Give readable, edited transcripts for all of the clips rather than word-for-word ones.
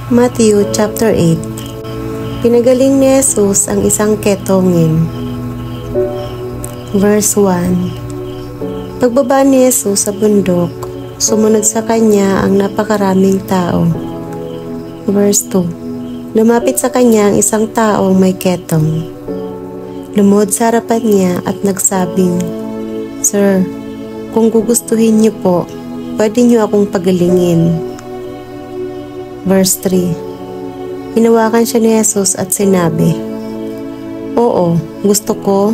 Matthew chapter 8. Pinagaling ni Jesus ang isang ketongin. Verse 1. Pagbaba ni Jesus sa bundok, sumunod sa kanya ang napakaraming tao. Verse 2. Lumapit sa kanya ang isang taong may ketong. Lumuhod sa harapan niya at nagsabing, "Sir, kung gugustuhin niyo po, pwede niyo akong pagalingin." Verse 3. Hinawakan siya ni Jesus at sinabi, "Oo, gusto ko,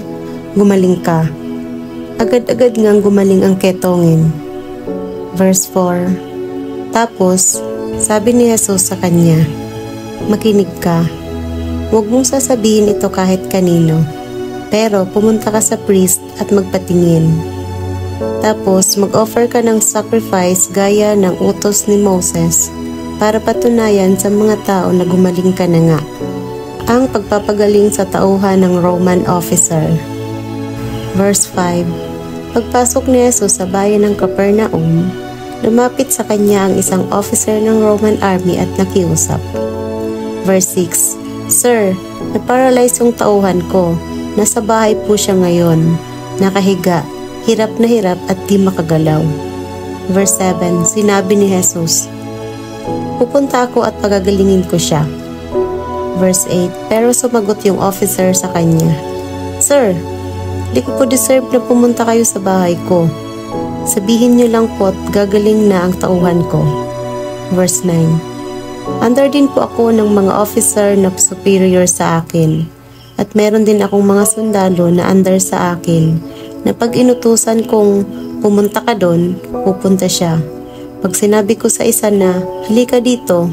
gumaling ka." Agad-agad ngang gumaling ang ketongin. Verse 4. Tapos, sabi ni Jesus sa kanya, "Makinig ka. Huwag mong sasabihin ito kahit kanino, pero pumunta ka sa priest at magpatingin. Tapos mag-offer ka ng sacrifice gaya ng utos ni Moses para patunayan sa mga tao na gumaling ka na nga." Ang pagpapagaling sa tauhan ng Roman officer. Verse 5. Pagpasok ni Jesus sa bayan ng Capernaum, lumapit sa kanya ang isang officer ng Roman army at nakiusap. Verse 6. "Sir, na-paralyze yung tauhan ko. Nasa bahay po siya ngayon, nakahiga, hirap na hirap at di makagalaw." Verse 7. Sinabi ni Jesus, "Pupunta ako at pagagalingin ko siya." Verse 8. Pero sumagot yung officer sa kanya, "Sir, di ko po deserve na pumunta kayo sa bahay ko. Sabihin niyo lang po at gagaling na ang tauhan ko." Verse 9. "Under din po ako ng mga officer na superior sa akin, at meron din akong mga sundalo na under sa akin, na pag inutusan kong pumunta ka doon, pupunta siya. Pag sinabi ko sa isa na, halika dito,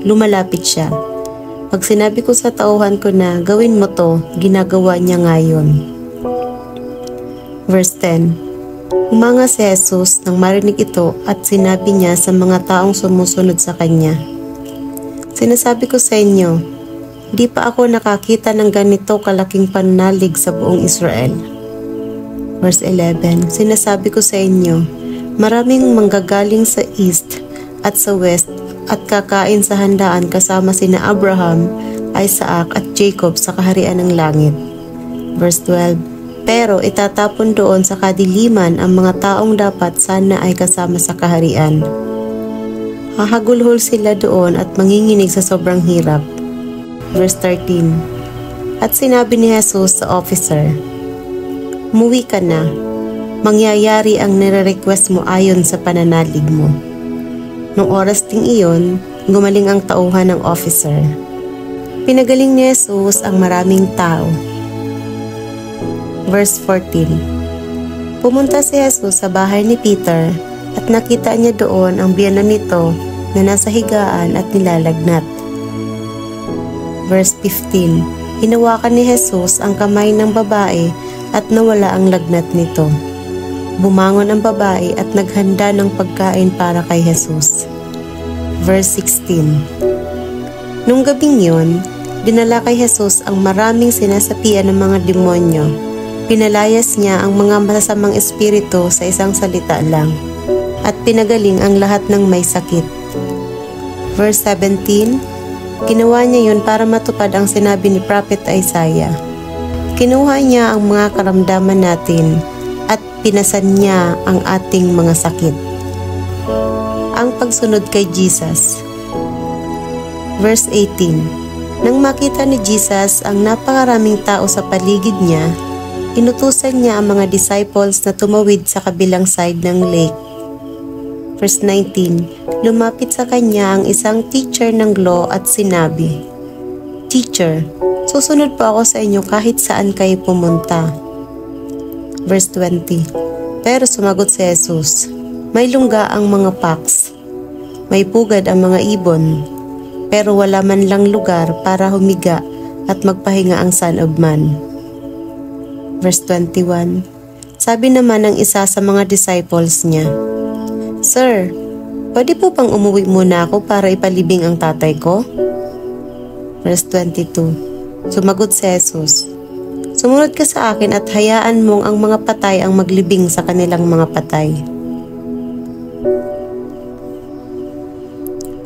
lumalapit siya. Pag sinabi ko sa tauhan ko na, gawin mo to, ginagawa niya ngayon." Verse 10. Humanga si Jesus nang marinig ito at sinabi niya sa mga taong sumusunod sa kanya, "Sinasabi ko sa inyo, di pa ako nakakita ng ganito kalaking pananalig sa buong Israel." Verse 11. Sinasabi ko sa inyo, maraming manggagaling sa east at sa west at kakain sa handaan kasama sina Abraham, Isaac at Jacob sa kaharian ng langit. Verse 12. Pero itatapon doon sa kadiliman ang mga taong dapat sana ay kasama sa kaharian. Hahagulhol sila doon at manginginig sa sobrang hirap. Verse 13. At sinabi ni Jesus sa officer, "Umuwi ka na. Mangyayari ang nire-request mo ayon sa pananalig mo." Nung oras ding iyon, gumaling ang tauhan ng officer. Pinagaling ni Jesus ang maraming tao. Verse 14. Pumunta si Jesus sa bahay ni Peter at nakita niya doon ang biyenan nito na nasa higaan at nilalagnat. Verse 15. Hinawakan ni Jesus ang kamay ng babae at nawala ang lagnat nito. Bumangon ang babae at naghanda ng pagkain para kay Jesus. Verse 16. Nung gabing yun, dinala kay Jesus ang maraming sinasapian ng mga demonyo. Pinalayas niya ang mga masasamang espiritu sa isang salita lang, at pinagaling ang lahat ng may sakit. Verse 17. Ginawa niya yun para matupad ang sinabi ni Prophet Isaiah. Kinuha niya ang mga karamdaman natin at pinasan niya ang ating mga sakit. Ang pagsunod kay Jesus. Verse 18. Nang makita ni Jesus ang napakaraming tao sa paligid niya, inutusan niya ang mga disciples na tumawid sa kabilang side ng lake. Verse 19. Lumapit sa kanya ang isang teacher ng law at sinabi, "Teacher, susunod po ako sa inyo kahit saan kayo pumunta." Verse 20. Pero sumagot si Jesus, "May lungga ang mga pax, may pugad ang mga ibon, pero wala man lang lugar para humiga at magpahinga ang Son of Man." Verse 21. Sabi naman ng isa sa mga disciples niya, "Sir, pwede po bang umuwi muna ako para ipalibing ang tatay ko?" Verse 22. Sumagot si Jesus, "Sumunod ka sa akin at hayaan mong ang mga patay ang maglibing sa kanilang mga patay."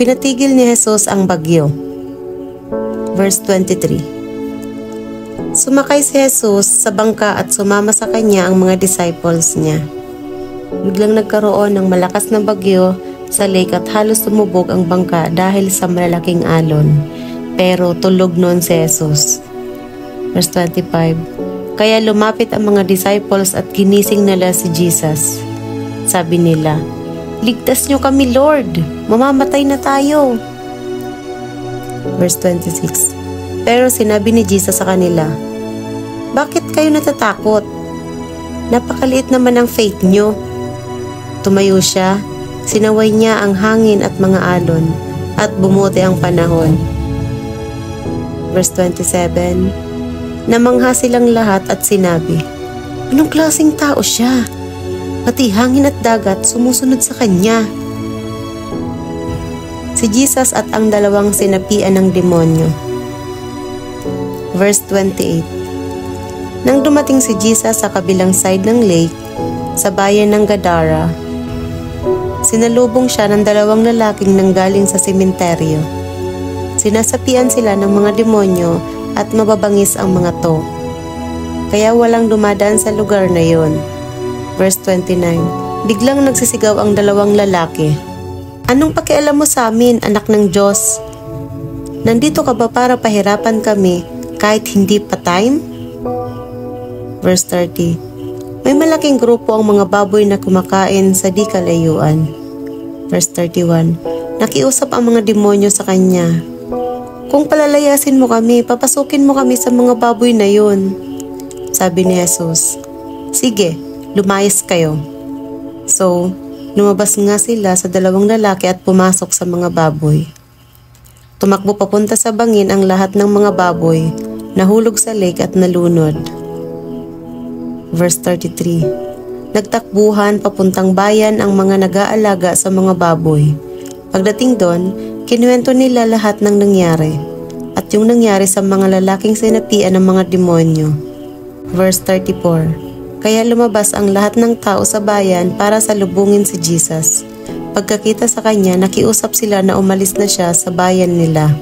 pinatigil ni Jesus ang bagyo. Verse 23. Sumakay si Jesus sa bangka at sumama sa kanya ang mga disciples niya. Biglang nagkaroon ng malakas na bagyo sa lake at halos tumubog ang bangka dahil sa malalaking alon. Pero tulog noon si Jesus. Verse 25. Kaya lumapit ang mga disciples at ginising nila si Jesus. Sabi nila, "Ligtas niyo kami, Lord! Mamamatay na tayo!" Verse 26. Pero sinabi ni Jesus sa kanila, "Bakit kayo natatakot? Napakaliit naman ang faith niyo." Tumayo siya, sinaway niya ang hangin at mga alon, at bumuti ang panahon. Verse 27. Namangha silang lahat at sinabi, "Anong klaseng tao siya? Pati hangin at dagat sumusunod sa kanya." Si Jesus at ang dalawang sinapian ng demonyo. Verse 28. Nang dumating si Jesus sa kabilang side ng lake, sa bayan ng Gadara, sinalubong siya ng dalawang lalaking nanggaling sa sementeryo. Sinasapian sila ng mga demonyo at mababangis ang mga to. Kaya walang dumadaan sa lugar na yon. Verse 29. Biglang nagsisigaw ang dalawang lalaki, "Anong pakialam mo sa amin, anak ng Diyos? Nandito ka ba para pahirapan kami kahit hindi pa time?" Verse 30. May malaking grupo ang mga baboy na kumakain sa di kalayuan. Verse 31. Nakiusap ang mga demonyo sa kanya, "Kung palalayasin mo kami, papasukin mo kami sa mga baboy na yun." Sabi ni Jesus, "Sige, lumayas kayo." So, lumabas nga sila sa dalawang lalaki at pumasok sa mga baboy. Tumakbo papunta sa bangin ang lahat ng mga baboy, nahulog sa lake at nalunod. Verse 33. Nagtakbuhan papuntang bayan ang mga nag-aalaga sa mga baboy. Pagdating doon, kinuwento nila lahat ng nangyari at yung nangyari sa mga lalaking sinapian ng mga demonyo. Verse 34. Kaya lumabas ang lahat ng tao sa bayan para salubungin si Jesus. Pagkakita sa kanya, nakiusap sila na umalis na siya sa bayan nila.